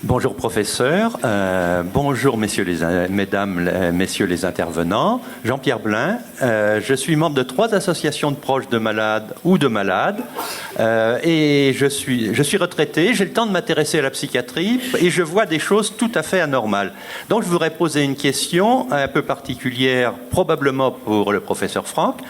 Bonjour professeur, bonjour mesdames, messieurs les intervenants. Jean-Pierre Blin, je suis membre de 3 associations de proches de malades ou de malades et je suis retraité, j'ai le temps de m'intéresser à la psychiatrie et je vois des choses tout à fait anormales. Donc je voudrais poser une question un peu particulière, probablement pour le professeur Franck.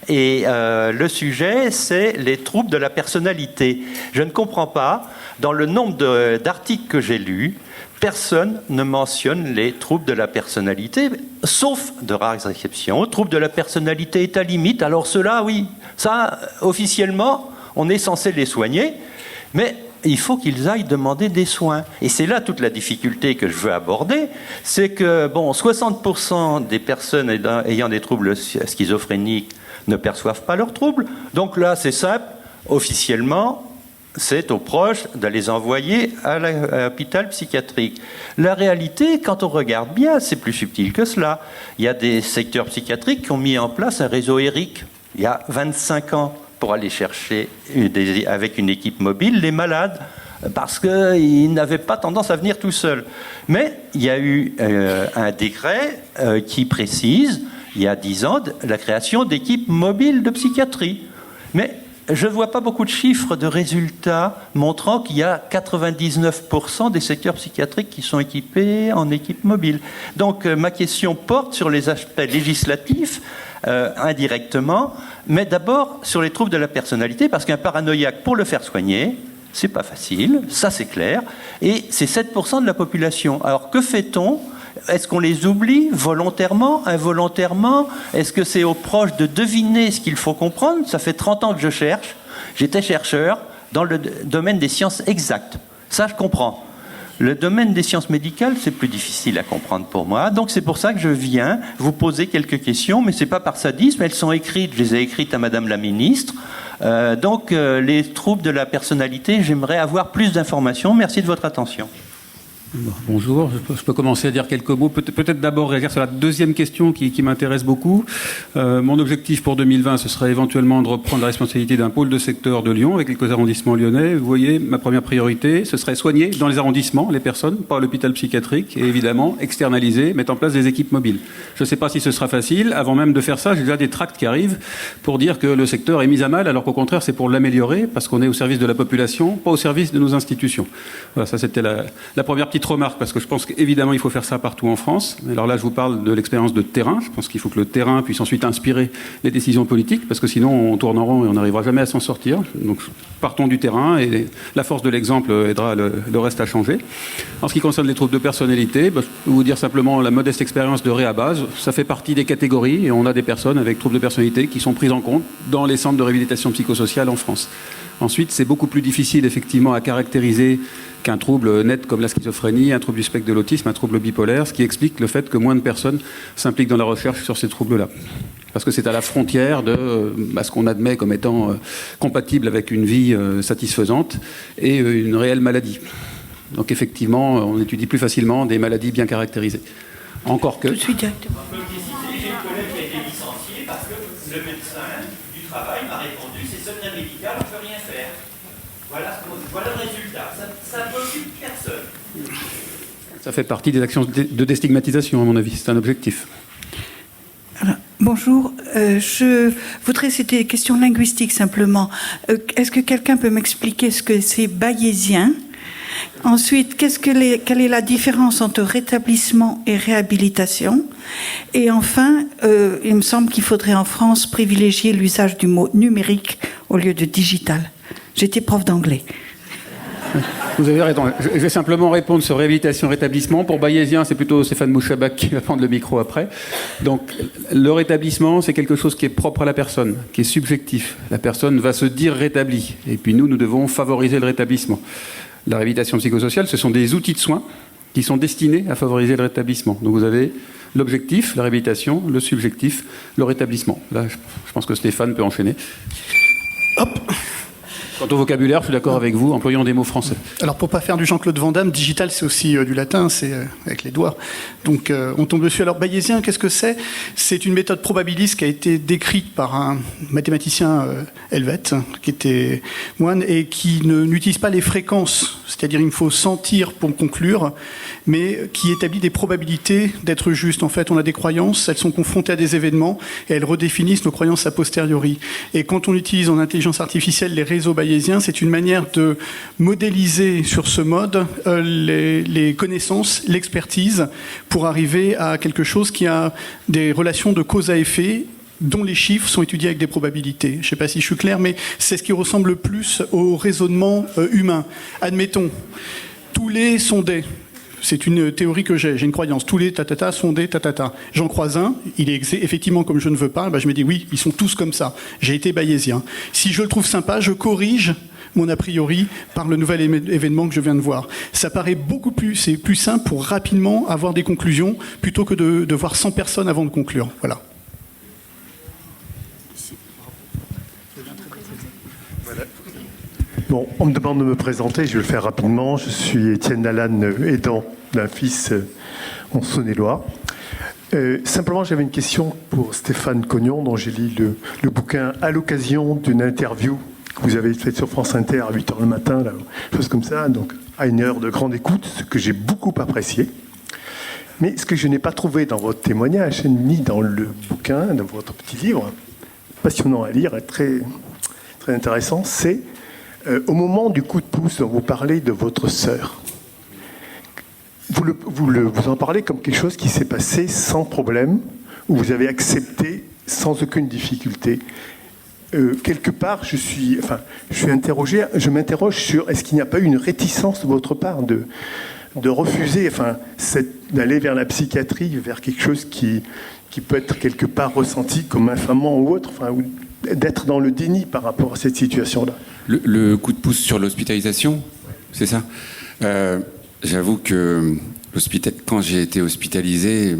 Et le sujet, c'est les troubles de la personnalité. Je ne comprends pas, dans le nombre d'articles que j'ai lus, personne ne mentionne les troubles de la personnalité, sauf de rares exceptions. Troubles de la personnalité est à limite. Alors ceux-là, oui, ça, officiellement, on est censé les soigner, mais il faut qu'ils aillent demander des soins. Et c'est là toute la difficulté que je veux aborder, c'est que, 60% des personnes ayant des troubles schizophréniques ne perçoivent pas leurs troubles. Donc là, c'est simple, officiellement, c'est aux proches de les envoyer à l'hôpital psychiatrique. La réalité, quand on regarde bien, c'est plus subtil que cela. Il y a des secteurs psychiatriques qui ont mis en place un réseau ERIC, il y a 25 ans, pour aller chercher avec une équipe mobile les malades, parce qu'ils n'avaient pas tendance à venir tout seuls. Mais il y a eu un décret qui précise, il y a 10 ans, la création d'équipes mobiles de psychiatrie. Mais je ne vois pas beaucoup de chiffres de résultats montrant qu'il y a 99% des secteurs psychiatriques qui sont équipés en équipes mobiles. Donc ma question porte sur les aspects législatifs, indirectement, mais d'abord sur les troubles de la personnalité, parce qu'un paranoïaque, pour le faire soigner, c'est pas facile, ça c'est clair, et c'est 7% de la population. Alors que fait-on ? Est-ce qu'on les oublie volontairement, involontairement ? Est-ce que c'est aux proches de deviner ce qu'il faut comprendre ? Ça fait 30 ans que je cherche. J'étais chercheur dans le domaine des sciences exactes. Ça, je comprends. Le domaine des sciences médicales, c'est plus difficile à comprendre pour moi. Donc, c'est pour ça que je viens vous poser quelques questions, mais ce n'est pas par sadisme. Elles sont écrites, je les ai écrites à Madame la Ministre. Les troubles de la personnalité, j'aimerais avoir plus d'informations. Merci de votre attention. Bonjour, je peux commencer à dire quelques mots. Peut-être d'abord réagir sur la deuxième question qui m'intéresse beaucoup. Mon objectif pour 2020, ce serait éventuellement de reprendre la responsabilité d'un pôle de secteur de Lyon avec quelques arrondissements lyonnais. Vous voyez, ma première priorité, ce serait soigner dans les arrondissements les personnes, pas à l'hôpital psychiatrique, et évidemment externaliser, mettre en place des équipes mobiles. Je ne sais pas si ce sera facile. Avant même de faire ça, j'ai déjà des tracts qui arrivent pour dire que le secteur est mis à mal, alors qu'au contraire, c'est pour l'améliorer, parce qu'on est au service de la population, pas au service de nos institutions. Voilà, ça c'était la première petite remarque, parce que je pense qu'évidemment il faut faire ça partout en France. Alors là je vous parle de l'expérience de terrain. Je pense qu'il faut que le terrain puisse ensuite inspirer les décisions politiques, parce que sinon on tourne en rond et on n'arrivera jamais à s'en sortir. Donc partons du terrain et la force de l'exemple aidera le reste à changer. En ce qui concerne les troubles de personnalité, je peux vous dire simplement la modeste expérience de Réhabase. Ça fait partie des catégories et on a des personnes avec troubles de personnalité qui sont prises en compte dans les centres de réhabilitation psychosociale en France. Ensuite, c'est beaucoup plus difficile effectivement à caractériser qu'un trouble net comme la schizophrénie, un trouble du spectre de l'autisme, un trouble bipolaire, ce qui explique le fait que moins de personnes s'impliquent dans la recherche sur ces troubles-là. Parce que c'est à la frontière de ce qu'on admet comme étant compatible avec une vie satisfaisante et une réelle maladie. Donc effectivement, on étudie plus facilement des maladies bien caractérisées. Encore que... Tout de suite, directement. J'ai une collègue qui a été licenciée parce que le médecin du travail m'a répondu « c'est secret médical, on ne peut rien faire ». Voilà le résultat. Ça ne préoccupe personne. Ça fait partie des actions de déstigmatisation, à mon avis. C'est un objectif. Alors, bonjour. Je voudrais, c'était une question linguistique simplement. Est-ce que quelqu'un peut m'expliquer ce que c'est bayésien ? Ensuite, quelle est la différence entre rétablissement et réhabilitation ? Et enfin, il me semble qu'il faudrait en France privilégier l'usage du mot numérique au lieu de digital. J'étais prof d'anglais. Vous avez raison. Je vais simplement répondre sur réhabilitation-rétablissement. Pour bayésien, c'est plutôt Stéphane Mouchabak qui va prendre le micro après. Donc, le rétablissement, c'est quelque chose qui est propre à la personne, qui est subjectif. La personne va se dire rétablie. Et puis nous devons favoriser le rétablissement. La réhabilitation psychosociale, ce sont des outils de soins qui sont destinés à favoriser le rétablissement. Donc vous avez l'objectif, la réhabilitation, le subjectif, le rétablissement. Là, je pense que Stéphane peut enchaîner. Hop. Quant au vocabulaire, je suis d'accord avec vous, employons des mots français. Alors, pour ne pas faire du Jean-Claude Van Damme, digital, c'est aussi du latin, c'est avec les doigts. Donc, on tombe dessus. Alors, bayésien, qu'est-ce que c'est? C'est une méthode probabiliste qui a été décrite par un mathématicien helvète, qui était moine, et qui n'utilise pas les fréquences, c'est-à-dire il faut sentir pour conclure, mais qui établit des probabilités d'être juste. En fait, on a des croyances, elles sont confrontées à des événements, et elles redéfinissent nos croyances a posteriori. Et quand on utilise en intelligence artificielle les réseaux bayésiens, c'est une manière de modéliser sur ce mode les connaissances, l'expertise, pour arriver à quelque chose qui a des relations de cause à effet, dont les chiffres sont étudiés avec des probabilités. Je ne sais pas si je suis clair, mais c'est ce qui ressemble le plus au raisonnement humain. Admettons, tous les sont des. C'est une théorie que j'ai une croyance. Tous les tatata sont des tatata. J'en croise un, il est effectivement comme je ne veux pas, je me dis oui, ils sont tous comme ça. J'ai été bayésien. Si je le trouve sympa, je corrige mon a priori par le nouvel événement que je viens de voir. Ça paraît beaucoup plus, c'est plus simple pour rapidement avoir des conclusions plutôt que de voir 100 personnes avant de conclure. Voilà. Bon, on me demande de me présenter, je vais le faire rapidement. Je suis Étienne Lalanne, aidant d'un fils en Saône-et-Loire. Simplement, j'avais une question pour Stéphane Cognon, dont j'ai lu le bouquin à l'occasion d'une interview que vous avez faite sur France Inter à 8h le matin, là, chose comme ça, donc à une heure de grande écoute, ce que j'ai beaucoup apprécié. Mais ce que je n'ai pas trouvé dans votre témoignage, ni dans le bouquin, dans votre petit livre, passionnant à lire et très, très intéressant, c'est au moment du coup de pouce dont vous parlez de votre sœur. Vous en parlez comme quelque chose qui s'est passé sans problème, où vous avez accepté sans aucune difficulté. Quelque part, je m'interroge sur est-ce qu'il n'y a pas eu une réticence de votre part de refuser, d'aller vers la psychiatrie, vers quelque chose qui peut être quelque part ressenti comme infamant ou autre, ou d'être dans le déni par rapport à cette situation-là. Le coup de pouce sur l'hospitalisation, c'est ça. J'avoue que quand j'ai été hospitalisé,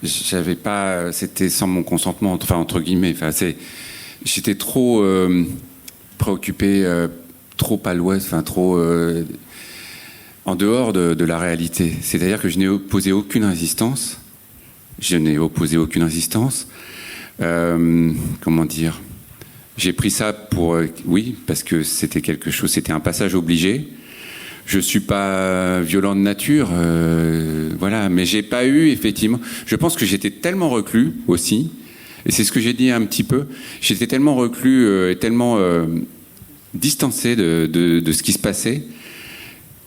j'avais pas, c'était sans mon consentement, entre guillemets. J'étais trop préoccupé, trop à l'ouest, trop en dehors de la réalité. C'est-à-dire que je n'ai opposé aucune résistance. Comment dire? J'ai pris ça pour oui, parce que c'était quelque chose, c'était un passage obligé. Je suis pas violent de nature, voilà, mais j'ai pas eu effectivement. Je pense que j'étais tellement reclus aussi, et c'est ce que j'ai dit un petit peu. J'étais tellement reclus et tellement distancé de ce qui se passait.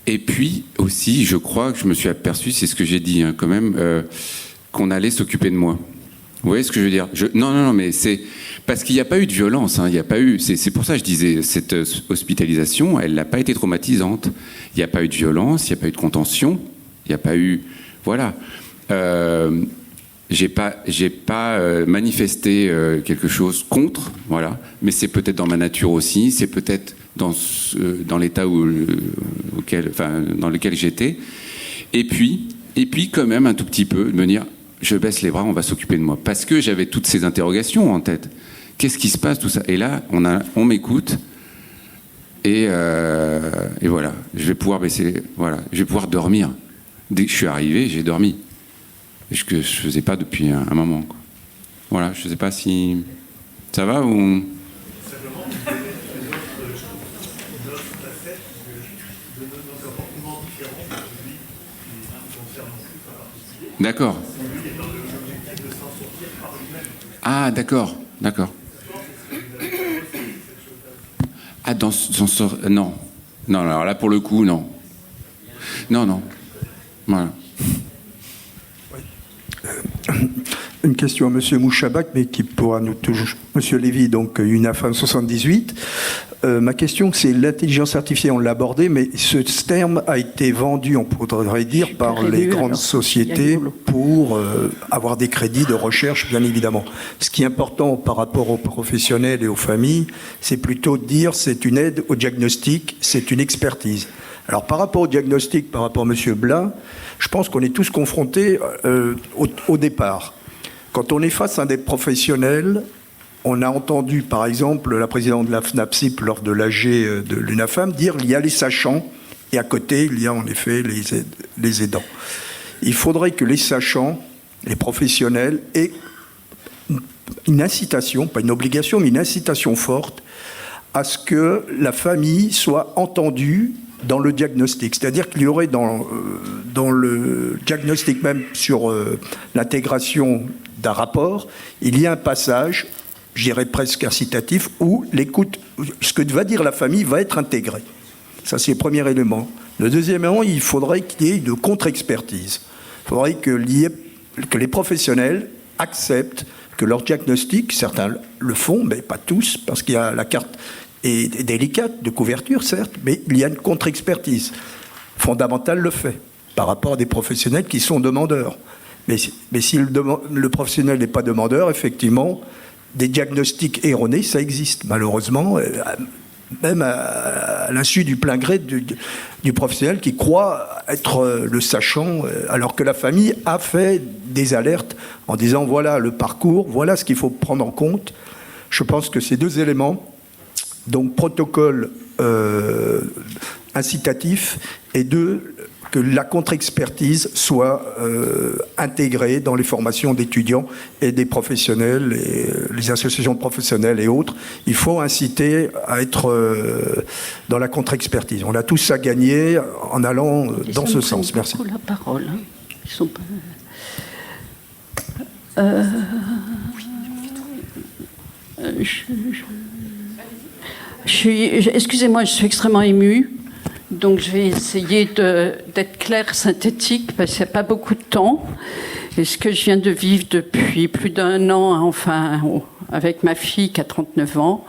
Et puis aussi, je crois que je me suis aperçu, c'est ce que j'ai dit quand même, qu'on allait s'occuper de moi. Vous voyez ce que je veux dire? Non, mais c'est parce qu'il n'y a pas eu de violence. Il n'y a pas eu. C'est pour ça que je disais cette hospitalisation, elle n'a pas été traumatisante. Il n'y a pas eu de violence, il n'y a pas eu de contention, il n'y a pas eu. Voilà. J'ai pas manifesté quelque chose contre. Voilà. Mais c'est peut-être dans ma nature aussi. C'est peut-être dans l'état dans lequel j'étais. Et puis quand même un tout petit peu de me dire. Je baisse les bras, on va s'occuper de moi. Parce que j'avais toutes ces interrogations en tête. Qu'est-ce qui se passe, tout ça? Et là, on m'écoute. Et voilà. Je vais pouvoir baisser. Voilà. Je vais pouvoir dormir. Dès que je suis arrivé, j'ai dormi. Ce que je faisais pas depuis un moment. Quoi. Voilà. Je sais pas si ça va ou. D'accord. Ah, d'accord. Ah, non. Non, alors là, pour le coup, non. Non. Voilà. Une question à M. Mouchabak, mais qui pourra nous toucher. M. Lévy, donc UNAFAM 78. Ma question, c'est l'intelligence artificielle, on l'a abordé, mais ce terme a été vendu, on pourrait dire, par les grandes sociétés pour avoir des crédits de recherche, bien évidemment. Ce qui est important par rapport aux professionnels et aux familles, c'est plutôt de dire c'est une aide au diagnostic, c'est une expertise. Alors, par rapport au diagnostic, par rapport à M. Blin, je pense qu'on est tous confrontés au départ. Quand on est face à des professionnels, On a entendu, par exemple, la présidente de la FNAPSIP lors de l'AG de l'UNAFAM dire qu'il y a les sachants et à côté, il y a en effet les aidants. Il faudrait que les sachants, les professionnels, aient une incitation, pas une obligation, mais une incitation forte à ce que la famille soit entendue dans le diagnostic. C'est-à-dire qu'il y aurait dans le diagnostic même sur l'intégration d'un rapport, il y a un passage, je dirais presque incitatif, où l'écoute, ce que va dire la famille va être intégré. Ça, c'est le premier élément. Le deuxième élément, il faudrait qu'il y ait une contre-expertise. Il faudrait que les professionnels acceptent que leur diagnostic, certains le font, mais pas tous, parce qu'il y a la carte est délicate de couverture, certes, mais il y a une contre-expertise. Fondamentale le fait, par rapport à des professionnels qui sont demandeurs. Mais si le professionnel n'est pas demandeur, effectivement, des diagnostics erronés, ça existe, malheureusement, même à l'insu du plein gré du professionnel qui croit être le sachant, alors que la famille a fait des alertes en disant voilà le parcours, voilà ce qu'il faut prendre en compte. Je pense que ces deux éléments, donc protocole incitatif et que la contre-expertise soit intégrée dans les formations d'étudiants et des professionnels, et les associations professionnelles et autres. Il faut inciter à être dans la contre-expertise. On a tous à gagner en allant dans ce sens. Merci. La parole. Hein. Ils sont pas... Excusez-moi, je suis extrêmement émue. Donc je vais essayer d'être claire, synthétique, parce qu'il n'y a pas beaucoup de temps. Et ce que je viens de vivre depuis plus d'1 an, enfin, avec ma fille qui a 39 ans,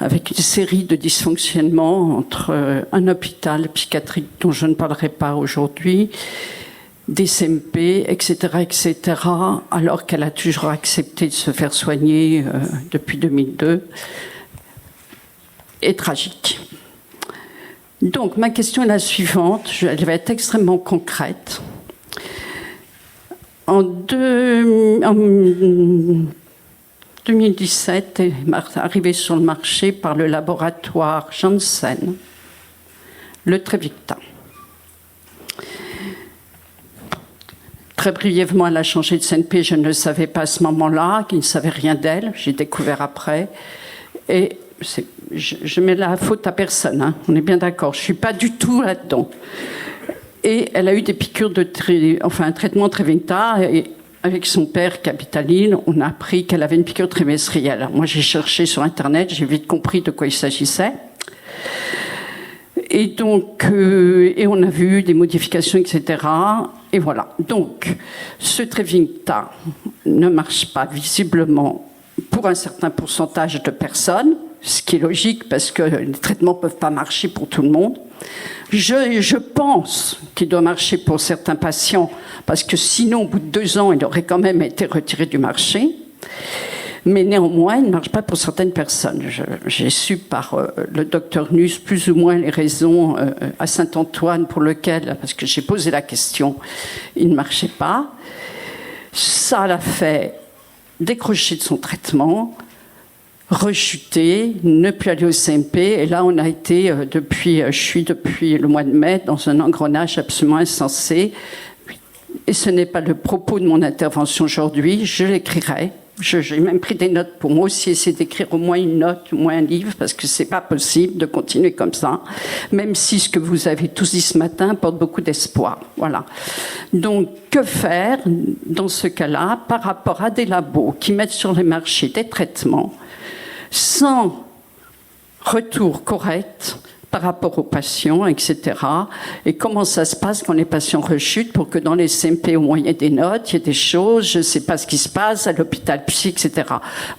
avec une série de dysfonctionnements entre un hôpital psychiatrique dont je ne parlerai pas aujourd'hui, des CMP, etc., alors qu'elle a toujours accepté de se faire soigner depuis 2002, est tragique. Donc, ma question est la suivante, elle va être extrêmement concrète. En 2017, est arrivé sur le marché par le laboratoire Janssen, le Trevicta. Très brièvement, elle a changé de CNP, je ne le savais pas à ce moment-là, qu'il ne savait rien d'elle, j'ai découvert après. Et je mets la faute à personne, hein, on est bien d'accord, je ne suis pas du tout là-dedans. Et elle a eu des piqûres un traitement Trevicta, et avec son père, Capitaline, on a appris qu'elle avait une piqûre trimestrielle. Alors, moi, j'ai cherché sur Internet, j'ai vite compris de quoi il s'agissait. Et donc, et on a vu des modifications, etc. Et voilà. Donc, ce Trevicta ne marche pas visiblement pour un certain pourcentage de personnes, ce qui est logique parce que les traitements ne peuvent pas marcher pour tout le monde. Je pense qu'il doit marcher pour certains patients parce que sinon, au bout de 2 ans, il aurait quand même été retiré du marché. Mais néanmoins, il ne marche pas pour certaines personnes. J'ai su par le docteur Nuss plus ou moins les raisons à Saint-Antoine pour lesquelles, parce que j'ai posé la question, il ne marchait pas. Ça l'a fait décrocher de son traitement, rechuter, ne plus aller au CMP. Et là, on a été, je suis depuis le mois de mai dans un engrenage absolument insensé. Et ce n'est pas le propos de mon intervention aujourd'hui, je l'écrirai. J'ai même pris des notes pour moi aussi, essayer d'écrire au moins une note, au moins un livre, parce que c'est pas possible de continuer comme ça, même si ce que vous avez tous dit ce matin porte beaucoup d'espoir. Voilà. Donc, que faire dans ce cas-là par rapport à des labos qui mettent sur le marché des traitements sans retour correct par rapport aux patients, etc. Et comment ça se passe quand les patients rechutent pour que dans les CMP, au moins, il y ait des notes, il y ait des choses, je ne sais pas ce qui se passe à l'hôpital psy, etc.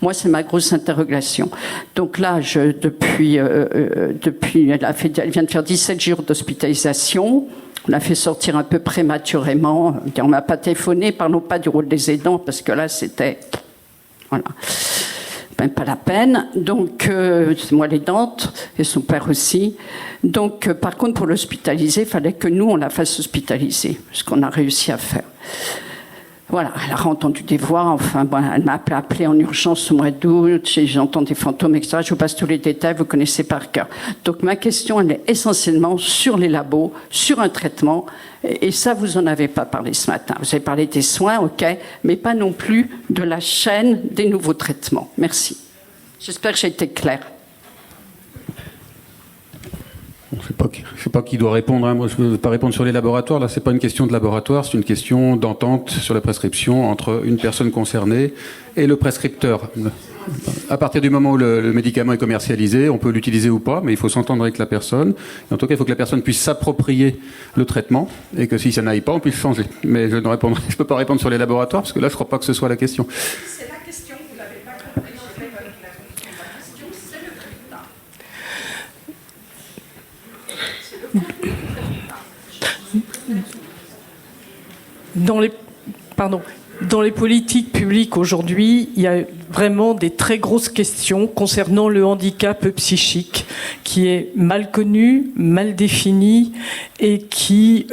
Moi, c'est ma grosse interrogation. Donc là, depuis elle vient de faire 17 jours d'hospitalisation. On l'a fait sortir un peu prématurément. On ne m'a pas téléphoné, parlons pas du rôle des aidants, parce que là, c'était... Voilà. Même pas la peine. Donc, c'est moi l'aidante, et son père aussi. Donc, par contre, pour l'hospitaliser, il fallait que nous, on la fasse hospitaliser, ce qu'on a réussi à faire. Voilà, elle a entendu des voix, enfin, bon, elle m'a appelé en urgence au mois d'août, j'entends des fantômes, etc. Je vous passe tous les détails, vous connaissez par cœur. Donc ma question, elle est essentiellement sur les labos, sur un traitement, et ça, vous n'en avez pas parlé ce matin. Vous avez parlé des soins, ok, mais pas non plus de la chaîne des nouveaux traitements. Merci. J'espère que j'ai été claire. Je ne sais pas qui doit répondre. Moi, je ne veux pas répondre sur les laboratoires. Là, ce n'est pas une question de laboratoire, c'est une question d'entente sur la prescription entre une personne concernée et le prescripteur. À partir du moment où le médicament est commercialisé, on peut l'utiliser ou pas, mais il faut s'entendre avec la personne. Et en tout cas, il faut que la personne puisse s'approprier le traitement et que si ça n'aille pas, on puisse changer. Mais je ne peux pas répondre sur les laboratoires parce que là, je ne crois pas que ce soit la question. C'est la question, vous ne l'avez pas compris. La question, c'est le résultat. Dans les politiques publiques aujourd'hui, il y a vraiment des très grosses questions concernant le handicap psychique qui est mal connu, mal défini et qui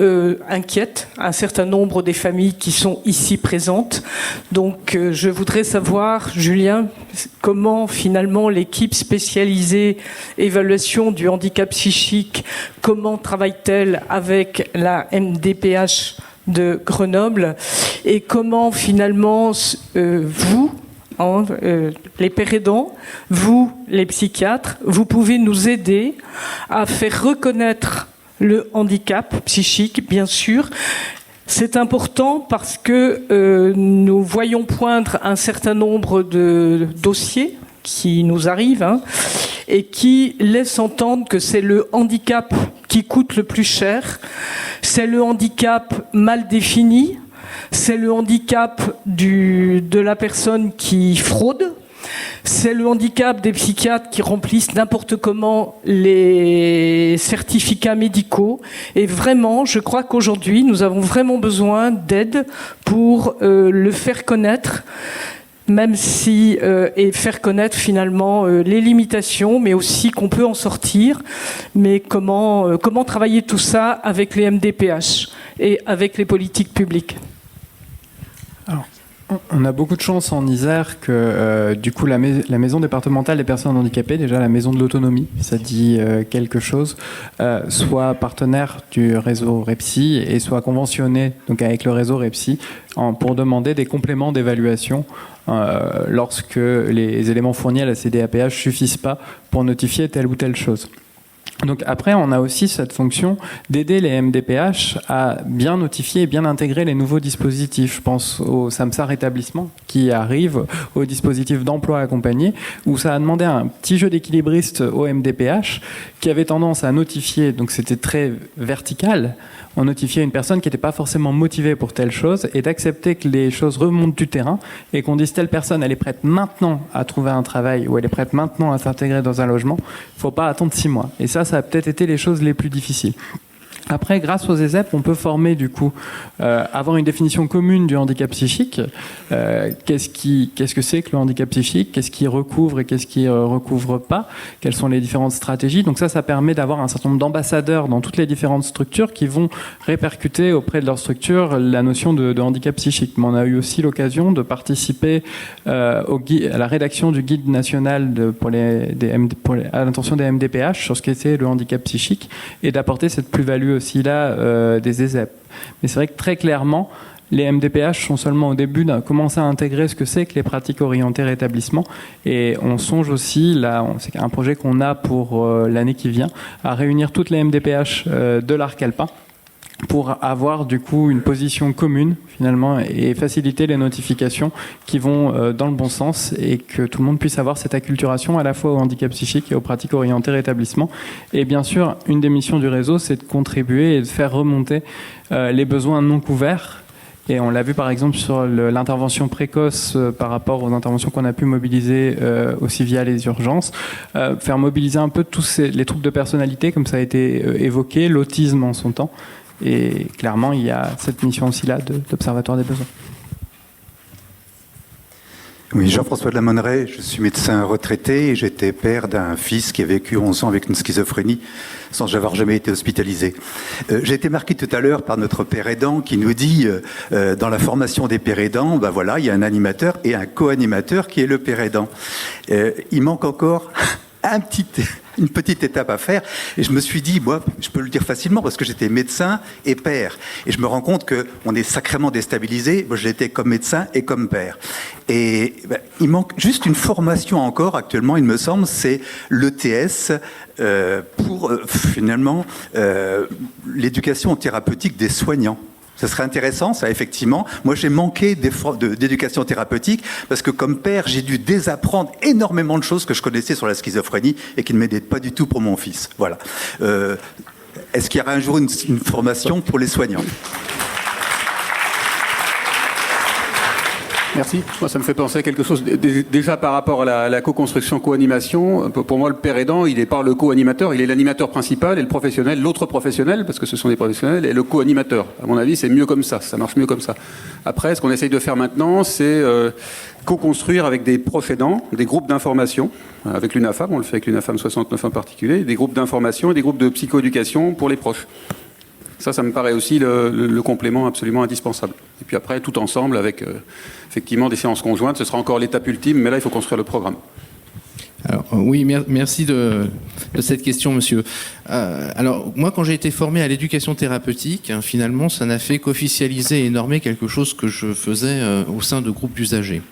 inquiète un certain nombre des familles qui sont ici présentes. Donc je voudrais savoir, Julien, comment finalement l'équipe spécialisée évaluation du handicap psychique, comment travaille-t-elle avec la MDPH de Grenoble et comment finalement vous, les pères aidants, vous, les psychiatres, vous pouvez nous aider à faire reconnaître le handicap psychique, bien sûr. C'est important parce que nous voyons poindre un certain nombre de dossiers qui nous arrivent et qui laissent entendre que c'est le handicap qui coûte le plus cher, c'est le handicap mal défini, c'est le handicap de la personne qui fraude, c'est le handicap des psychiatres qui remplissent n'importe comment les certificats médicaux. Et vraiment, je crois qu'aujourd'hui, nous avons vraiment besoin d'aide pour le faire connaître, même si et faire connaître finalement les limitations, mais aussi qu'on peut en sortir. Mais comment travailler tout ça avec les MDPH et avec les politiques publiques? Alors, on a beaucoup de chance en Isère que du coup la maison départementale des personnes handicapées, déjà la maison de l'autonomie, ça dit quelque chose, soit partenaire du réseau REPSI et soit conventionné donc avec le réseau REPSI pour demander des compléments d'évaluation lorsque les éléments fournis à la CDAPH suffisent pas pour notifier telle ou telle chose. Donc après, on a aussi cette fonction d'aider les MDPH à bien notifier et bien intégrer les nouveaux dispositifs. Je pense au SAMSAR établissement qui arrive, au dispositif d'emploi accompagné, où ça a demandé un petit jeu d'équilibriste au MDPH qui avait tendance à notifier, donc c'était très vertical, on notifiait une personne qui n'était pas forcément motivée pour telle chose et d'accepter que les choses remontent du terrain et qu'on dise telle personne, elle est prête maintenant à trouver un travail ou elle est prête maintenant à s'intégrer dans un logement, il ne faut pas attendre 6 mois. Et ça a peut-être été les choses les plus difficiles. Après, grâce aux ESEP, on peut former du coup, avoir une définition commune du handicap psychique. Qu'est-ce que c'est que le handicap psychique? Qu'est-ce qui recouvre et qu'est-ce qui recouvre pas? Quelles sont les différentes stratégies? Donc ça permet d'avoir un certain nombre d'ambassadeurs dans toutes les différentes structures qui vont répercuter auprès de leur structure la notion de handicap psychique. Mais on a eu aussi l'occasion de participer à la rédaction du guide national à l'intention des MDPH sur ce qu'était le handicap psychique et d'apporter cette plus-value aussi là des ESEP. Mais c'est vrai que très clairement, les MDPH sont seulement au début de commencer à intégrer ce que c'est que les pratiques orientées rétablissement. Et on songe aussi, là, c'est un projet qu'on a pour l'année qui vient, à réunir toutes les MDPH de l'arc alpin pour avoir du coup une position commune finalement et faciliter les notifications qui vont dans le bon sens et que tout le monde puisse avoir cette acculturation à la fois au handicap psychique et aux pratiques orientées rétablissement. Et bien sûr, une des missions du réseau, c'est de contribuer et de faire remonter les besoins non couverts. Et on l'a vu par exemple sur l'intervention précoce par rapport aux interventions qu'on a pu mobiliser aussi via les urgences, faire mobiliser un peu tous les troubles de personnalité comme ça a été évoqué, l'autisme en son temps. Et clairement, il y a cette mission aussi là d'observatoire des besoins. Oui, Jean-François de la Monneraye, je suis médecin retraité et j'étais père d'un fils qui a vécu 11 ans avec une schizophrénie sans avoir jamais été hospitalisé. J'ai été marqué tout à l'heure par notre père aidant qui nous dit, dans la formation des pères aidants, ben voilà, il y a un animateur et un co-animateur qui est le père aidant. Il manque encore une petite étape à faire. Et je me suis dit, moi, je peux le dire facilement parce que j'étais médecin et père. Et je me rends compte qu'on est sacrément déstabilisé. Moi, je l'étais comme médecin et comme père. Et ben, il manque juste une formation encore actuellement, il me semble, c'est l'ETS pour finalement l'éducation thérapeutique des soignants. Ce serait intéressant, ça, effectivement. Moi, j'ai manqué d'éducation thérapeutique parce que, comme père, j'ai dû désapprendre énormément de choses que je connaissais sur la schizophrénie et qui ne m'aidaient pas du tout pour mon fils. Voilà. Est-ce qu'il y aura un jour une formation pour les soignants ? Merci. Moi, ça me fait penser à quelque chose. Déjà, par rapport à la co-construction, co-animation, pour moi, le père aidant, il n'est pas le co-animateur, il est l'animateur principal et le professionnel, l'autre professionnel, parce que ce sont des professionnels, et le co-animateur. À mon avis, c'est mieux comme ça marche mieux comme ça. Après, ce qu'on essaye de faire maintenant, c'est co-construire avec des proches aidants, des groupes d'information, avec l'UNAFAM, on le fait avec l'UNAFAM 69 en particulier, des groupes d'information et des groupes de psychoéducation pour les proches. Ça me paraît aussi le complément absolument indispensable. Et puis après, tout ensemble, avec effectivement des séances conjointes, ce sera encore l'étape ultime, mais là, il faut construire le programme. Alors, oui, merci de cette question, monsieur. Alors, moi, quand j'ai été formé à l'éducation thérapeutique, finalement, ça n'a fait qu'officialiser et normer quelque chose que je faisais au sein de groupes d'usagers.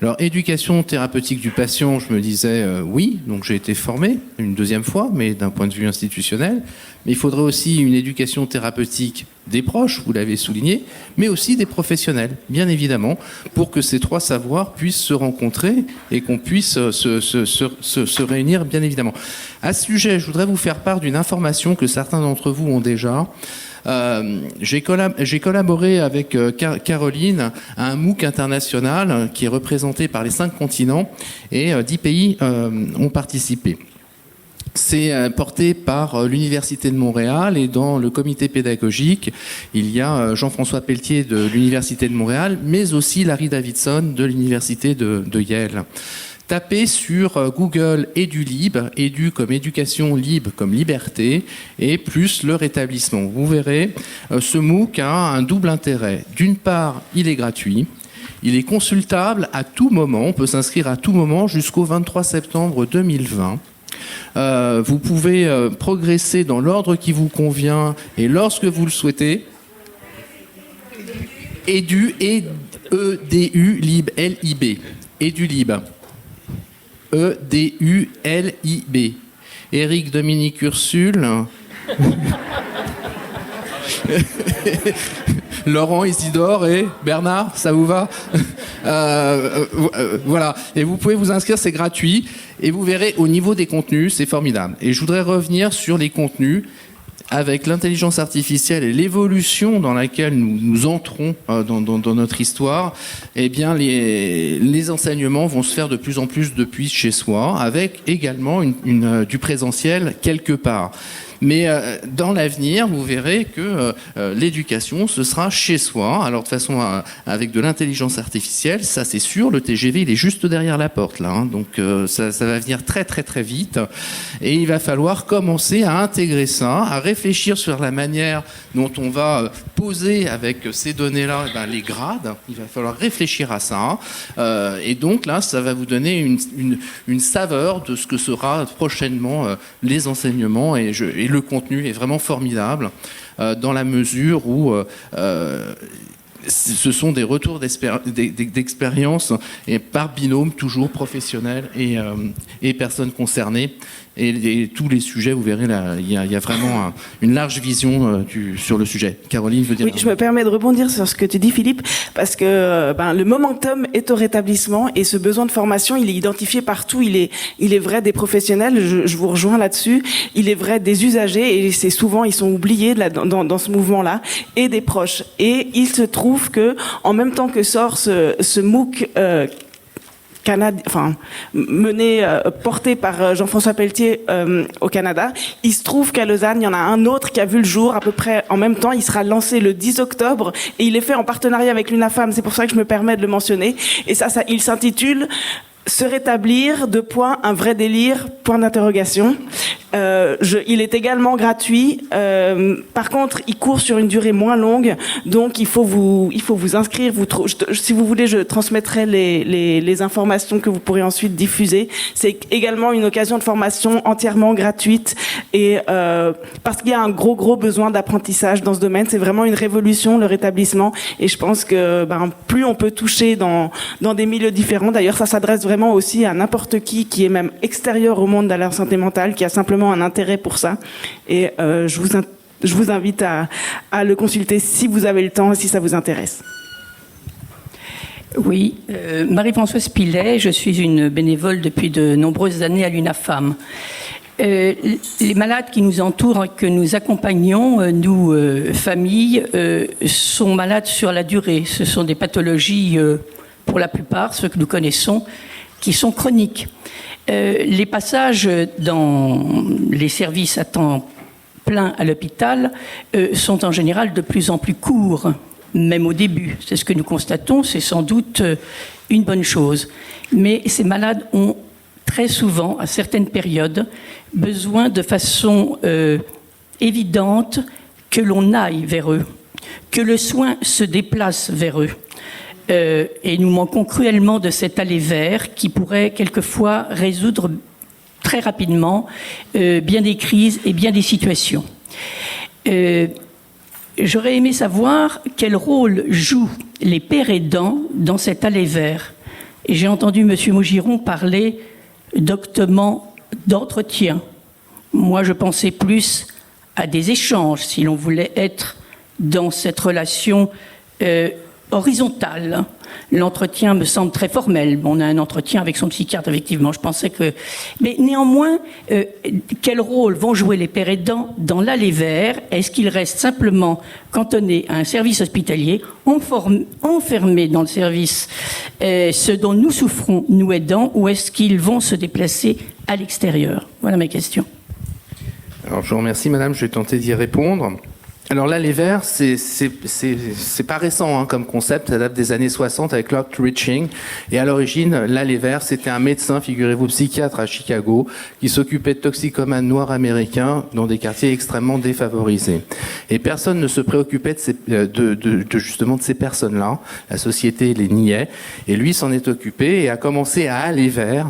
Alors, éducation thérapeutique du patient, je me disais oui, donc j'ai été formé une deuxième fois, mais d'un point de vue institutionnel. Mais il faudrait aussi une éducation thérapeutique des proches, vous l'avez souligné, mais aussi des professionnels, bien évidemment, pour que ces trois savoirs puissent se rencontrer et qu'on puisse se réunir, bien évidemment. À ce sujet, je voudrais vous faire part d'une information que certains d'entre vous ont déjà. J'ai collaboré avec Caroline à un MOOC international qui est représenté par les 5 continents et 10 pays ont participé. C'est porté par l'Université de Montréal et dans le comité pédagogique, il y a Jean-François Pelletier de l'Université de Montréal, mais aussi Larry Davidson de l'Université de Yale. Tapez sur Google EduLib, Edu comme éducation, Lib comme liberté, et plus le rétablissement. Vous verrez, ce MOOC a un double intérêt. D'une part, il est gratuit. Il est consultable à tout moment. On peut s'inscrire à tout moment jusqu'au 23 septembre 2020. Vous pouvez progresser dans l'ordre qui vous convient et lorsque vous le souhaitez. Edu, E-D-U, Lib, L-I-B. EduLib. E-D-U-L-I-B. Éric, Dominique, Ursule. Laurent, Isidore et Bernard, ça vous va ? Voilà. Et vous pouvez vous inscrire, c'est gratuit. Et vous verrez, au niveau des contenus, c'est formidable. Et je voudrais revenir sur les contenus. Avec l'intelligence artificielle et l'évolution dans laquelle nous entrons dans notre histoire, eh bien les enseignements vont se faire de plus en plus depuis chez soi, avec également du présentiel quelque part. Mais dans l'avenir, vous verrez que l'éducation, ce sera chez soi. Alors de façon avec de l'intelligence artificielle, ça c'est sûr. Le TGV, il est juste derrière la porte là, hein, donc ça va venir très très très vite. Et il va falloir commencer à intégrer ça, à réfléchir sur la manière dont on va poser avec ces données-là les grades. Il va falloir réfléchir à ça. Et donc là, ça va vous donner une saveur de ce que sera prochainement les enseignements et le contenu est vraiment formidable dans la mesure où ce sont des retours d'expérience et par binôme toujours professionnels et personnes concernées. Et tous les sujets, vous verrez, là, il y a vraiment une large vision sur le sujet. Caroline veut dire... Oui, je me permets de rebondir sur ce que tu dis, Philippe, parce que le momentum est au rétablissement et ce besoin de formation, il est identifié partout. Il est vrai des professionnels, je vous rejoins là-dessus. Il est vrai des usagers et c'est souvent, ils sont oubliés dans ce mouvement-là, et des proches. Et il se trouve que, en même temps que sort ce MOOC porté par Jean-François Pelletier au Canada. Il se trouve qu'à Lausanne, il y en a un autre qui a vu le jour à peu près en même temps. Il sera lancé le 10 octobre et il est fait en partenariat avec l'UNAFAM. C'est pour ça que je me permets de le mentionner. Et ça il s'intitule Se rétablir, un vrai délire, point d'interrogation. Il est également gratuit. Par contre, il court sur une durée moins longue, donc il faut vous inscrire. Si vous voulez, je transmettrai les informations que vous pourrez ensuite diffuser. C'est également une occasion de formation entièrement gratuite et parce qu'il y a un gros besoin d'apprentissage dans ce domaine. C'est vraiment une révolution, le rétablissement. Et je pense que plus on peut toucher dans des milieux différents. D'ailleurs, ça s'adresse vraiment aussi à n'importe qui est même extérieur au monde de la santé mentale, qui a simplement un intérêt pour ça. Et je vous invite à le consulter si vous avez le temps et si ça vous intéresse. Oui, Marie-Françoise Pilet, je suis une bénévole depuis de nombreuses années à l'UNAFAM. Les malades qui nous entourent, que nous accompagnons, nous, familles, sont malades sur la durée. Ce sont des pathologies, pour la plupart, ceux que nous connaissons, qui sont chroniques. Les passages dans les services à temps plein à l'hôpital sont en général de plus en plus courts, même au début. C'est ce que nous constatons, c'est sans doute une bonne chose. Mais ces malades ont très souvent, à certaines périodes, besoin de façon évidente que l'on aille vers eux, que le soin se déplace vers eux. Et nous manquons cruellement de cet aller vers qui pourrait quelquefois résoudre très rapidement bien des crises et bien des situations. J'aurais aimé savoir quel rôle jouent les pères aidants dans cet aller vers. Et j'ai entendu M. Maugiron parler d'entretien. Moi, je pensais plus à des échanges, si l'on voulait être dans cette relation horizontale. L'entretien me semble très formel. On a un entretien avec son psychiatre, effectivement. Je pensais que... Mais néanmoins, quel rôle vont jouer les pères aidants dans l'aller vers? Est-ce qu'ils restent simplement cantonnés à un service hospitalier, enfermés dans le service, ce dont nous souffrons, nous aidants, ou est-ce qu'ils vont se déplacer à l'extérieur? Voilà mes questions. Alors, je vous remercie, madame. Je vais tenter d'y répondre. Alors là, les vers, c'est pas récent comme concept, ça date des années 60 avec Locke Riching. Et à l'origine, là, les vers, c'était un médecin, figurez-vous, psychiatre à Chicago, qui s'occupait de toxicomanes noirs américains dans des quartiers extrêmement défavorisés. Et personne ne se préoccupait justement de ces personnes-là. La société les niait. Et lui s'en est occupé et a commencé à aller vers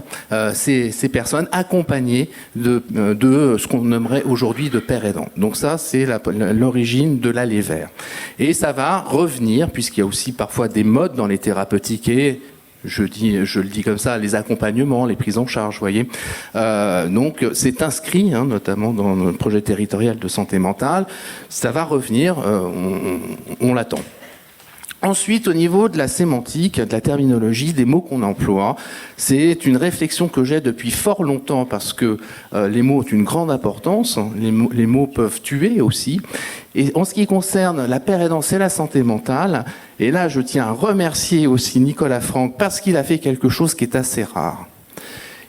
ces personnes accompagnées de ce qu'on nommerait aujourd'hui de pères aidants. Donc ça, c'est l'origine de l'aller vers. Et ça va revenir, puisqu'il y a aussi parfois des modes dans les thérapeutiques et je le dis comme ça, les accompagnements, les prises en charge, vous voyez. Donc c'est inscrit, notamment dans le projet territorial de santé mentale. Ça va revenir, on l'attend. Ensuite, au niveau de la sémantique, de la terminologie, des mots qu'on emploie, c'est une réflexion que j'ai depuis fort longtemps parce que les mots ont une grande importance. Les mots peuvent tuer aussi. Et en ce qui concerne la père aidance et la santé mentale, et là je tiens à remercier aussi Nicolas Franck parce qu'il a fait quelque chose qui est assez rare.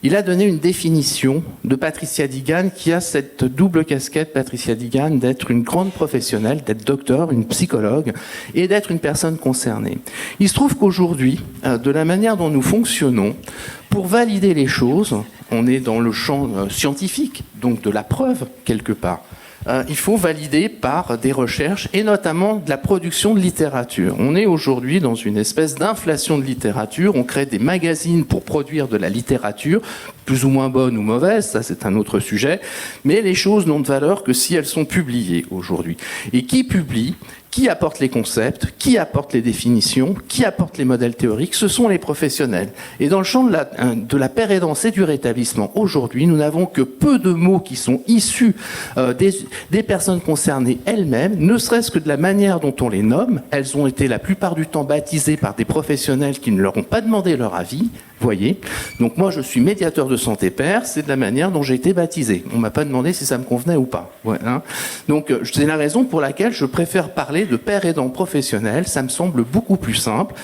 Il a donné une définition de Patricia Digan qui a cette double casquette, Patricia Digan, d'être une grande professionnelle, d'être docteur, une psychologue et d'être une personne concernée. Il se trouve qu'aujourd'hui, de la manière dont nous fonctionnons, pour valider les choses, on est dans le champ scientifique, donc de la preuve quelque part. Il faut valider par des recherches et notamment de la production de littérature. On est aujourd'hui dans une espèce d'inflation de littérature. On crée des magazines pour produire de la littérature, plus ou moins bonne ou mauvaise, ça c'est un autre sujet. Mais les choses n'ont de valeur que si elles sont publiées aujourd'hui. Et qui publie ? Qui apporte les concepts, qui apporte les définitions, qui apporte les modèles théoriques, ce sont les professionnels. Et dans le champ de la père aidance et du rétablissement, aujourd'hui, nous n'avons que peu de mots qui sont issus des personnes concernées elles-mêmes, ne serait-ce que de la manière dont on les nomme. Elles ont été la plupart du temps baptisées par des professionnels qui ne leur ont pas demandé leur avis. Voyez. Donc moi, je suis médiateur de santé père, c'est de la manière dont j'ai été baptisé. On m'a pas demandé si ça me convenait ou pas. Voilà. Donc c'est la raison pour laquelle je préfère parler de père aidant professionnel. Ça me semble beaucoup plus simple.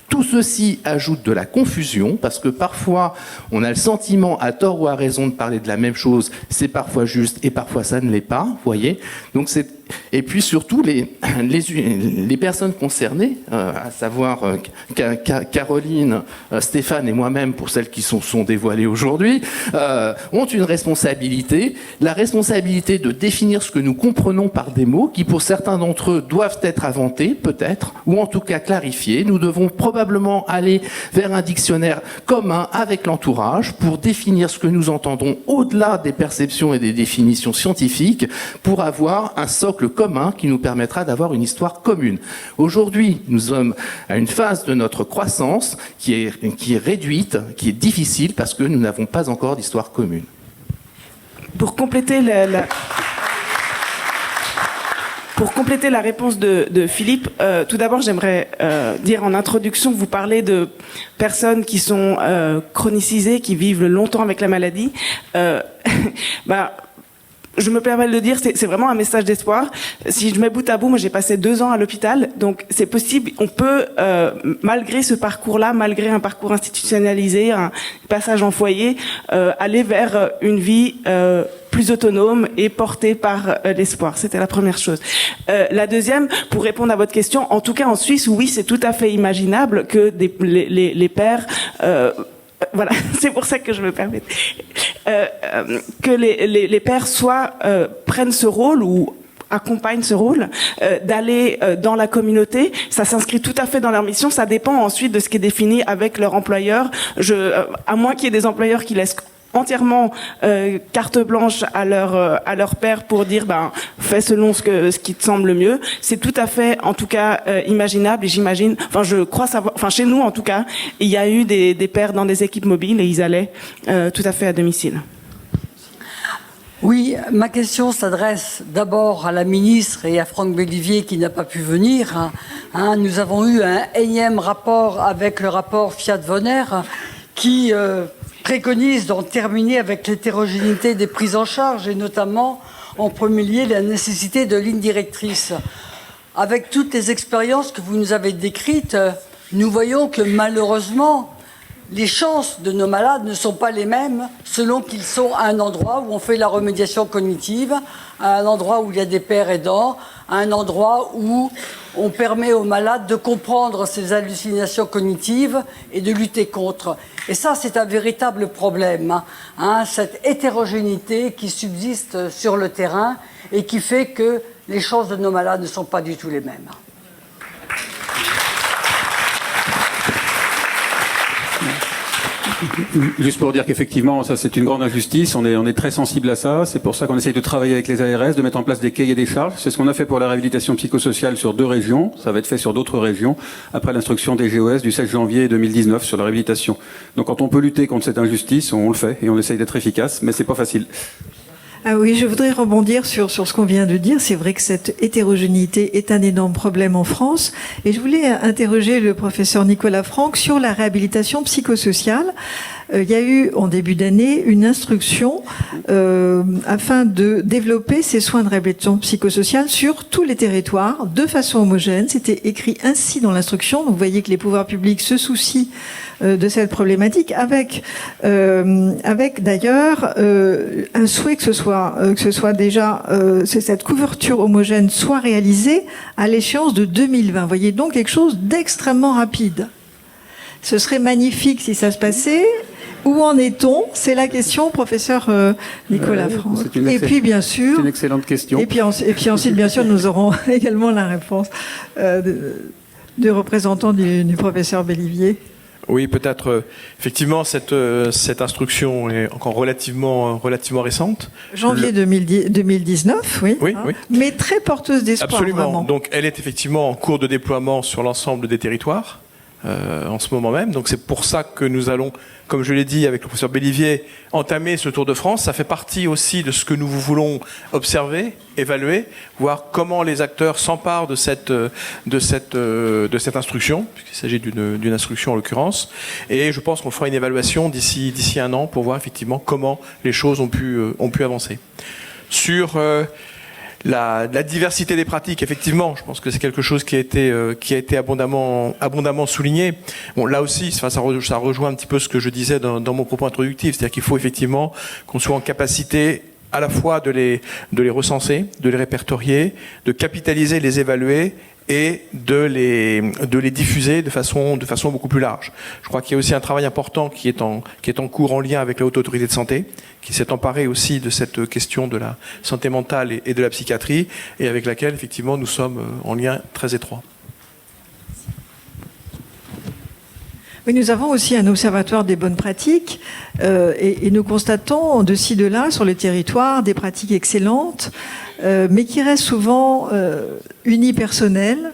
Tout ceci ajoute de la confusion parce que parfois on a le sentiment, à tort ou à raison, de parler de la même chose. C'est parfois juste et parfois ça ne l'est pas. Vous voyez. Donc et puis surtout les personnes concernées, à savoir Caroline, Stéphane et moi-même, pour celles qui sont dévoilées aujourd'hui, ont une responsabilité. La responsabilité de définir ce que nous comprenons par des mots qui, pour certains d'entre eux, doivent être inventés, peut-être, ou en tout cas clarifiés. Nous devons probablement aller vers un dictionnaire commun avec l'entourage pour définir ce que nous entendons au-delà des perceptions et des définitions scientifiques, pour avoir un socle commun qui nous permettra d'avoir une histoire commune. Aujourd'hui, nous sommes à une phase de notre croissance qui est réduite, qui est difficile parce que nous n'avons pas encore d'histoire commune. Pour compléter la réponse de Philippe, tout d'abord j'aimerais dire en introduction que vous parlez de personnes qui sont chronicisées, qui vivent longtemps avec la maladie. Je me permets de le dire, c'est vraiment un message d'espoir. Si je mets bout à bout, moi j'ai passé 2 ans à l'hôpital, donc c'est possible, on peut, malgré ce parcours-là, malgré un parcours institutionnalisé, un passage en foyer, aller vers une vie plus autonome et portée par l'espoir. C'était la première chose. La deuxième, pour répondre à votre question, en tout cas en Suisse, oui, c'est tout à fait imaginable que les pères... voilà, c'est pour ça que je me permets que les pères prennent ce rôle ou accompagnent ce rôle d'aller dans la communauté. Ça s'inscrit tout à fait dans leur mission. Ça dépend ensuite de ce qui est défini avec leur employeur. À moins qu'il y ait des employeurs qui laissent entièrement carte blanche à leur père pour dire fais selon ce qui te semble mieux. C'est tout à fait, en tout cas, imaginable, et j'imagine, je crois savoir, chez nous en tout cas, il y a eu des pères dans des équipes mobiles et ils allaient tout à fait à domicile. Oui, ma question s'adresse d'abord à la ministre et à Franck Bellivier qui n'a pas pu venir. Nous avons eu un énième rapport avec le rapport Fiat-Vonner qui préconise d'en terminer avec l'hétérogénéité des prises en charge et notamment en premier lieu la nécessité de lignes directrices. Avec toutes les expériences que vous nous avez décrites, nous voyons que malheureusement les chances de nos malades ne sont pas les mêmes selon qu'ils sont à un endroit où on fait la remédiation cognitive, à un endroit où il y a des pères aidants, à un endroit où on permet aux malades de comprendre ces hallucinations cognitives et de lutter contre. Et ça, c'est un véritable problème, cette hétérogénéité qui subsiste sur le terrain et qui fait que les chances de nos malades ne sont pas du tout les mêmes. Juste pour dire qu'effectivement, ça c'est une grande injustice, on est très sensible à ça, c'est pour ça qu'on essaye de travailler avec les ARS, de mettre en place des cahiers des charges, c'est ce qu'on a fait pour la réhabilitation psychosociale sur 2 régions, ça va être fait sur d'autres régions, après l'instruction des GOS du 16 janvier 2019 sur la réhabilitation. Donc quand on peut lutter contre cette injustice, on le fait et on essaye d'être efficace, mais c'est pas facile. Ah oui, je voudrais rebondir sur ce qu'on vient de dire. C'est vrai que cette hétérogénéité est un énorme problème en France. Et je voulais interroger le professeur Nicolas Franck sur la réhabilitation psychosociale. Il y a eu, en début d'année, une instruction afin de développer ces soins de réhabilitation psychosociale sur tous les territoires, de façon homogène. C'était écrit ainsi dans l'instruction. Donc vous voyez que les pouvoirs publics se soucient de cette problématique, avec d'ailleurs un souhait que ce soit déjà cette couverture homogène soit réalisée à l'échéance de 2020. Vous voyez donc quelque chose d'extrêmement rapide. Ce serait magnifique si ça se passait. Où en est-on? C'est la question, professeur Nicolas Franck. Et puis bien sûr, c'est une excellente question. Et puis ensuite, bien sûr, nous aurons également la réponse du représentant du professeur Bellivier. Oui, peut-être. Effectivement, cette instruction est encore relativement récente. Janvier 2019, oui. Oui, oui. Mais très porteuse d'espoir. Absolument. Vraiment. Donc, elle est effectivement en cours de déploiement sur l'ensemble des territoires en ce moment même. Donc, c'est pour ça que nous allons, comme je l'ai dit avec le professeur Bellivier, entamer ce Tour de France. Ça fait partie aussi de ce que nous voulons observer, évaluer, voir comment les acteurs s'emparent de cette instruction, puisqu'il s'agit d'une instruction en l'occurrence. Et je pense qu'on fera une évaluation d'ici 1 an pour voir effectivement comment les choses ont pu avancer. Sur la diversité des pratiques, effectivement, je pense que c'est quelque chose qui a été abondamment souligné. Bon, là aussi, ça rejoint un petit peu ce que je disais dans mon propos introductif, c'est-à-dire qu'il faut effectivement qu'on soit en capacité à la fois de les recenser, de les répertorier, de capitaliser, les évaluer et de les diffuser de façon beaucoup plus large. Je crois qu'il y a aussi un travail important qui est en cours en lien avec la Haute Autorité de Santé, qui s'est emparée aussi de cette question de la santé mentale et de la psychiatrie, et avec laquelle, effectivement, nous sommes en lien très étroit. Oui, nous avons aussi un observatoire des bonnes pratiques et nous constatons de ci, de là, sur le territoire, des pratiques excellentes, mais qui restent souvent unipersonnelles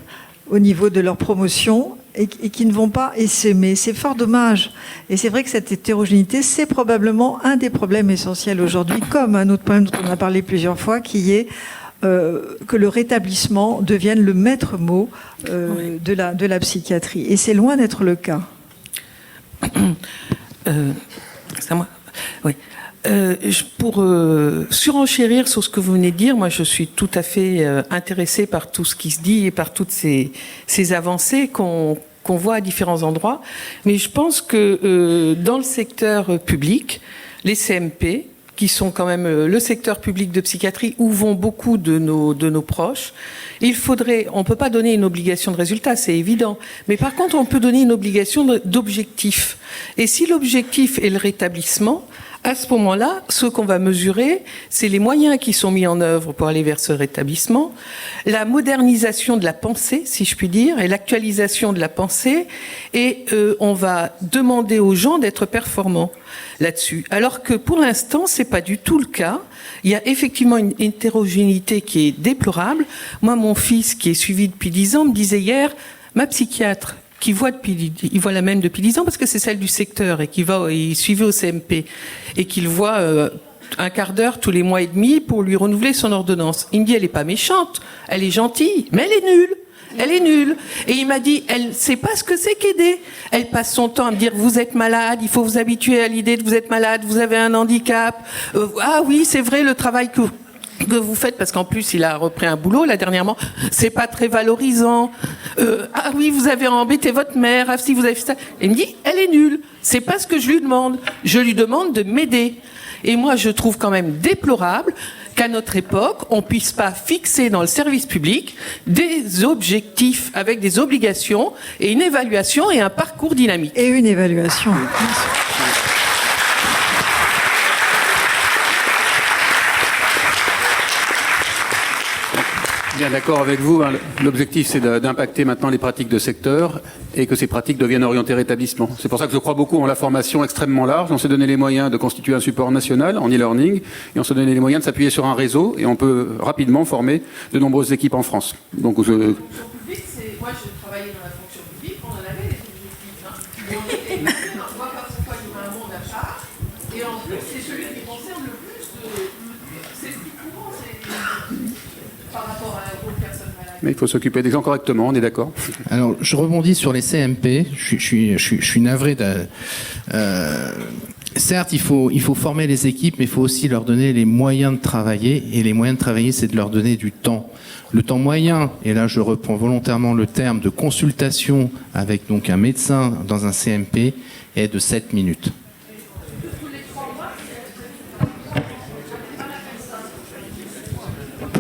au niveau de leur promotion et qui ne vont pas essaimer. C'est fort dommage. Et c'est vrai que cette hétérogénéité, c'est probablement un des problèmes essentiels aujourd'hui, comme un autre problème dont on a parlé plusieurs fois, qui est que le rétablissement devienne le maître mot de la psychiatrie. Et c'est loin d'être le cas. C'est à moi. Oui. Pour surenchérir sur ce que vous venez de dire, moi je suis tout à fait intéressée par tout ce qui se dit et par toutes ces avancées qu'on voit à différents endroits. Mais je pense que dans le secteur public, les CMP, qui sont quand même le secteur public de psychiatrie où vont beaucoup de nos proches, on ne peut pas donner une obligation de résultat, c'est évident. Mais par contre, on peut donner une obligation d'objectif. Et si l'objectif est le rétablissement, à ce moment-là, ce qu'on va mesurer, c'est les moyens qui sont mis en œuvre pour aller vers ce rétablissement, la modernisation de la pensée, si je puis dire, et l'actualisation de la pensée, et on va demander aux gens d'être performants là-dessus. Alors que pour l'instant, c'est pas du tout le cas. Il y a effectivement une hétérogénéité qui est déplorable. Moi, mon fils, qui est suivi depuis 10 ans, me disait hier, ma psychiatre, il voit la même depuis 10 ans parce que c'est celle du secteur et il suivait au CMP et qu'il voit un quart d'heure tous les mois et demi pour lui renouveler son ordonnance. Il me dit, elle est pas méchante, elle est gentille, mais elle est nulle. Elle est nulle. Et il m'a dit, elle sait pas ce que c'est qu'aider. Elle passe son temps à me dire, vous êtes malade, il faut vous habituer à l'idée de vous êtes malade, vous avez un handicap. Ah oui, c'est vrai, le travail que vous faites, parce qu'en plus il a repris un boulot là dernièrement, c'est pas très valorisant. Ah oui, vous avez embêté votre mère, ah si vous avez fait ça. Il me dit, elle est nulle. C'est pas ce que je lui demande. Je lui demande de m'aider. Et moi, je trouve quand même déplorable qu'à notre époque, on puisse pas fixer dans le service public des objectifs avec des obligations et une évaluation et un parcours dynamique. Et une évaluation. Bien d'accord avec vous. L'objectif, c'est d'impacter maintenant les pratiques de secteur et que ces pratiques deviennent orientées rétablissement. C'est pour ça que je crois beaucoup en la formation extrêmement large. On s'est donné les moyens de constituer un support national en e-learning et on s'est donné les moyens de s'appuyer sur un réseau et on peut rapidement former de nombreuses équipes en France. Donc, moi, je travaillais dans la fonction publique, on en avait des objectifs. Et on était on voit parfois qu'il y a un monde à part et en plus, c'est celui qui concerne le plus c'est le plus courant, par rapport à une personne malade. Mais il faut s'occuper des gens correctement, on est d'accord. Alors, je rebondis sur les CMP. Je suis navré de... certes, il faut former les équipes, mais il faut aussi leur donner les moyens de travailler. Et les moyens de travailler, c'est de leur donner du temps. Le temps moyen, et là je reprends volontairement le terme de consultation avec donc un médecin dans un CMP, est de 7 minutes.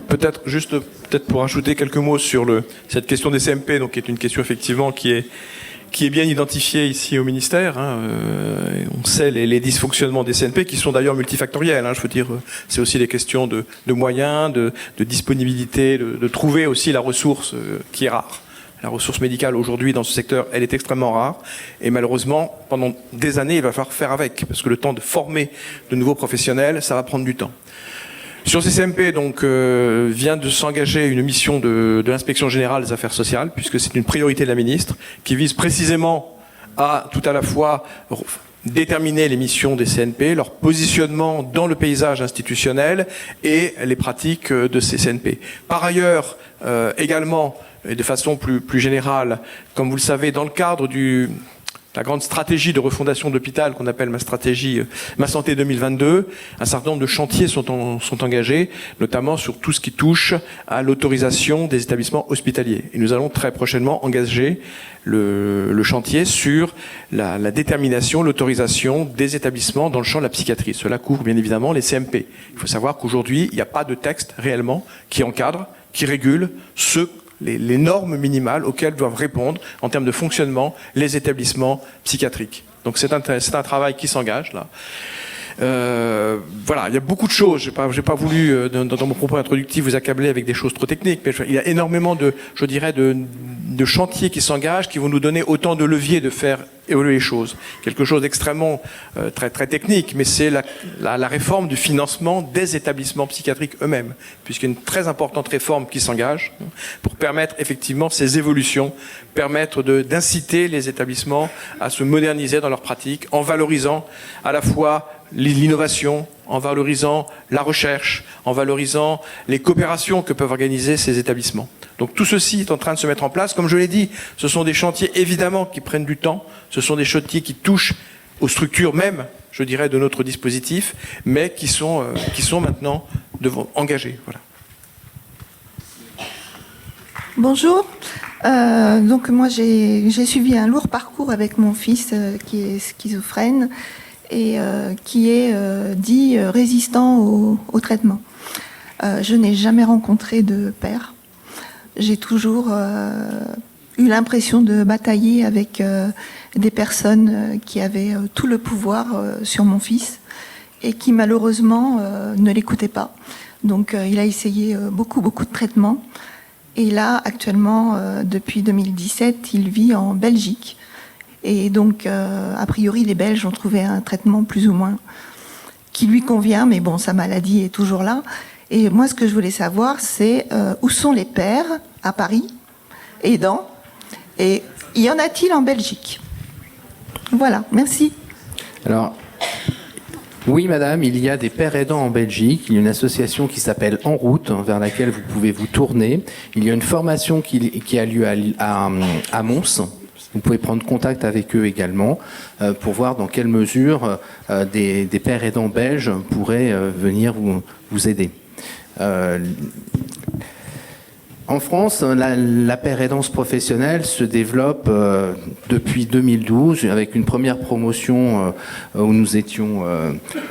Peut-être pour ajouter quelques mots sur cette question des CMP, donc qui est une question effectivement qui est bien identifiée ici au ministère. On sait les dysfonctionnements des CMP qui sont d'ailleurs multifactoriels. Je veux dire, c'est aussi des questions de moyens, de disponibilité, de trouver aussi la ressource qui est rare. La ressource médicale aujourd'hui dans ce secteur, elle est extrêmement rare. Et malheureusement, pendant des années, il va falloir faire avec. Parce que le temps de former de nouveaux professionnels, ça va prendre du temps. Sur ces CMP, donc, vient de s'engager une mission de l'inspection générale des affaires sociales, puisque c'est une priorité de la ministre, qui vise précisément à tout à la fois déterminer les missions des CNP, leur positionnement dans le paysage institutionnel et les pratiques de ces CNP. Par ailleurs, également, et de façon plus générale, comme vous le savez, dans le cadre stratégie de refondation d'hôpital qu'on appelle Ma Santé 2022, un certain nombre de chantiers sont engagés, notamment sur tout ce qui touche à l'autorisation des établissements hospitaliers. Et nous allons très prochainement engager le chantier sur la détermination, l'autorisation des établissements dans le champ de la psychiatrie. Cela couvre bien évidemment les CMP. Il faut savoir qu'aujourd'hui, il n'y a pas de texte réellement qui encadre, qui régule les normes minimales auxquelles doivent répondre en termes de fonctionnement les établissements psychiatriques. Donc c'est un travail qui s'engage là. Voilà, il y a beaucoup de choses. J'ai pas voulu dans mon propos introductif vous accabler avec des choses trop techniques, mais il y a énormément de chantiers qui s'engagent, qui vont nous donner autant de leviers de faire évoluer les choses. Quelque chose d'extrêmement très très technique, mais c'est la réforme du financement des établissements psychiatriques eux-mêmes, puisqu'il y a une très importante réforme qui s'engage pour permettre effectivement ces évolutions, permettre d'inciter les établissements à se moderniser dans leurs pratiques, en valorisant à la fois l'innovation, en valorisant la recherche, en valorisant les coopérations que peuvent organiser ces établissements. Donc tout ceci est en train de se mettre en place. Comme je l'ai dit, ce sont des chantiers évidemment qui prennent du temps, ce sont des chantiers qui touchent aux structures même, je dirais, de notre dispositif, mais qui sont maintenant engagés. Voilà. Bonjour. Donc moi j'ai suivi un lourd parcours avec mon fils qui est schizophrène et qui est dit résistant au traitement. Je n'ai jamais rencontré de père. J'ai toujours eu l'impression de batailler avec des personnes qui avaient tout le pouvoir sur mon fils et qui malheureusement ne l'écoutaient pas. Donc il a essayé beaucoup de traitements. Et là, actuellement, depuis 2017, il vit en Belgique. Et donc, a priori, les Belges ont trouvé un traitement plus ou moins qui lui convient, mais bon, sa maladie est toujours là. Et moi, ce que je voulais savoir, c'est où sont les pères à Paris, aidants, et y en a-t-il en Belgique? Voilà, merci. Alors, oui, madame, il y a des pères aidants en Belgique. Il y a une association qui s'appelle En Route, vers laquelle vous pouvez vous tourner. Il y a une formation qui a lieu à Mons. Vous pouvez prendre contact avec eux également pour voir dans quelle mesure des pères aidants belges pourraient venir vous aider. En France, la paire aidance professionnelle se développe depuis 2012 avec une première promotion où nous étions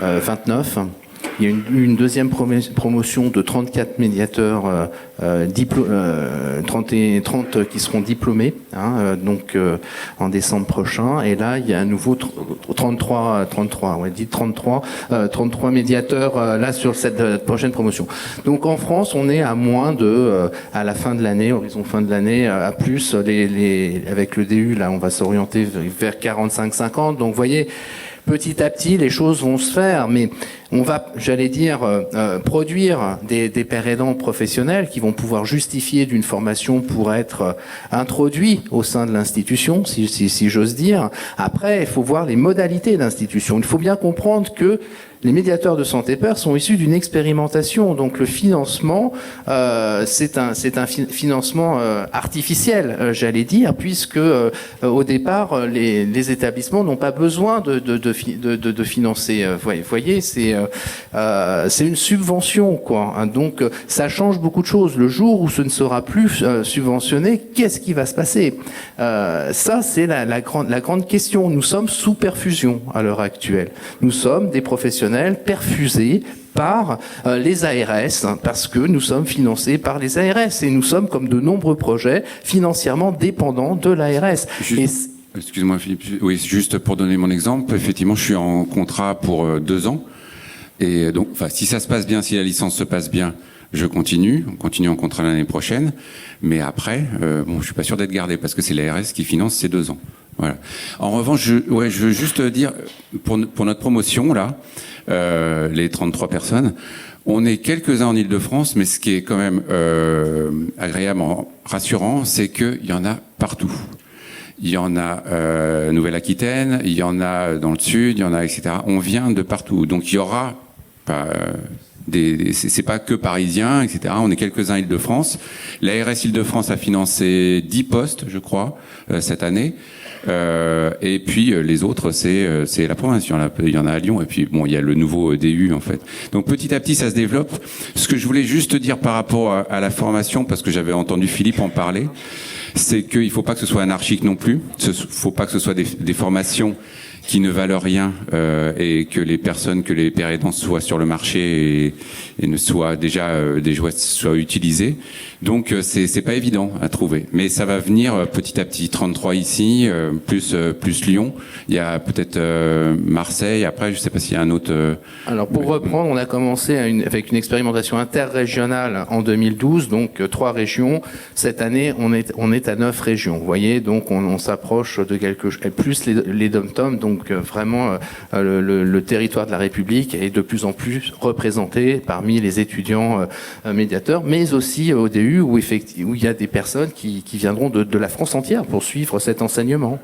29. Il y a une deuxième promotion de 34 médiateurs, 30 qui seront diplômés, donc en décembre prochain. Et là, il y a un nouveau 33 médiateurs là sur cette prochaine promotion. Donc en France, on est à moins de, à la fin de l'année, horizon fin de l'année, à plus. Avec le DU, là, on va s'orienter vers 45-50. Donc vous voyez, petit à petit, les choses vont se faire, mais on va, j'allais dire, produire des pères aidants professionnels qui vont pouvoir justifier d'une formation pour être introduits au sein de l'institution, si j'ose dire. Après, il faut voir les modalités d'institution. Il faut bien comprendre que les médiateurs de santé père sont issus d'une expérimentation, donc le financement, c'est un financement artificiel, j'allais dire, puisque au départ, les établissements n'ont pas besoin de financer. Vous voyez, c'est une subvention, quoi. Donc ça change beaucoup de choses. Le jour où ce ne sera plus subventionné, qu'est-ce qui va se passer? Ça, c'est la grande question. Nous sommes sous perfusion à l'heure actuelle. Nous sommes des professionnels perfusés par les ARS, parce que nous sommes financés par les ARS et nous sommes, comme de nombreux projets, financièrement dépendants de l'ARS. Excuse-moi Philippe, oui, juste pour donner mon exemple, effectivement je suis en contrat pour 2 ans, et donc si ça se passe bien, si la licence se passe bien, on continue en contrat l'année prochaine, mais après, je suis pas sûr d'être gardé, parce que c'est l'ARS qui finance ces 2 ans. Voilà. En revanche, je veux juste dire, pour notre promotion, là, les 33 personnes, on est quelques-uns en Ile-de-France, mais ce qui est quand même agréablement rassurant, c'est qu'il y en a partout. Il y en a Nouvelle-Aquitaine, il y en a dans le Sud, il y en a, etc. On vient de partout. Donc il y aura c'est pas que parisien, etc. On est quelques-uns Île-de-France. L'ARS Île-de-France a financé 10 postes, je crois, cette année. Et puis les autres, c'est la province. Il y en a à Lyon, et puis bon, il y a le nouveau DU en fait. Donc petit à petit, ça se développe. Ce que je voulais juste dire par rapport à la formation, parce que j'avais entendu Philippe en parler, c'est qu'il ne faut pas que ce soit anarchique non plus. Il ne faut pas que ce soit des formations qui ne valent rien et que les personnes, que les pères aidants soient sur le marché et ne soient déjà des jouets soient utilisés. Donc c'est pas évident à trouver, mais ça va venir petit à petit. 33 ici, plus Lyon. Il y a peut-être Marseille. Après, je sais pas s'il y a un autre. Alors pour reprendre, on a commencé avec une expérimentation interrégionale en 2012, donc 3 régions. Cette année, on est à 9 régions. Vous voyez, donc on s'approche de quelque chose. Plus les dom-toms, donc vraiment le territoire de la République est de plus en plus représenté parmi les étudiants médiateurs, mais aussi au DU où il y a des personnes qui viendront de la France entière pour suivre cet enseignement.